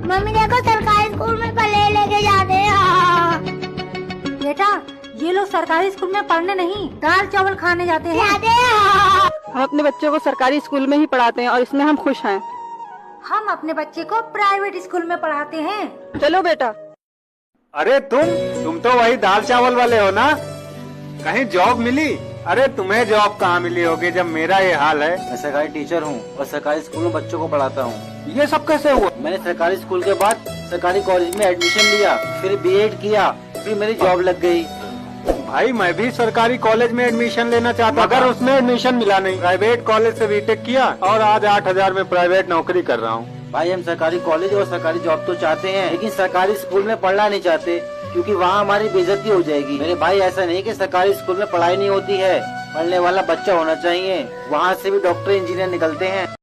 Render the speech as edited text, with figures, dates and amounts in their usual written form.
Mummy देखो सरकारी school में पढ़े लेके जाते हैं। बेटा ये लोग सरकारी स्कूल में पढ़ने नहीं दाल चावल खाने जाते हैं। हम अपने बच्चों को सरकारी स्कूल में ही पढ़ाते हैं और इसमें हम खुश हैं। हम अपने बच्चे को प्राइवेट स्कूल में पढ़ाते हैं। चलो बेटा। अरे तुम तो वही दाल चावल वाले हो ना? कहीं जॉब मिली? अरे तुम्हें जॉब कहाँ मिली होगी जब मेरा ये हाल है। मैं सरकारी टीचर हूँ और सरकारी स्कूल में बच्चों को पढ़ाता हूँ। ये सब कैसे हुआ? मैंने सरकारी स्कूल के बाद सरकारी कॉलेज में एडमिशन लिया, फिर बीएड किया, फिर मेरी जॉब लग गई। भाई मैं भी सरकारी कॉलेज में एडमिशन लेना चाहता मगर उसमें एडमिशन मिला नहीं। प्राइवेट कॉलेज से बीटेक किया और आज 8,000 में प्राइवेट नौकरी कर रहा हूँ। भाई हम सरकारी कॉलेज और सरकारी जॉब तो चाहते हैं, लेकिन सरकारी स्कूल में पढ़ना नहीं चाहते क्योंकि वहाँ हमारी बेइज्जती हो जाएगी। मेरे भाई ऐसा नहीं कि सरकारी स्कूल में पढ़ाई नहीं होती है, पढ़ने वाला बच्चा होना चाहिए। वहाँ से भी डॉक्टर इंजीनियर निकलते हैं।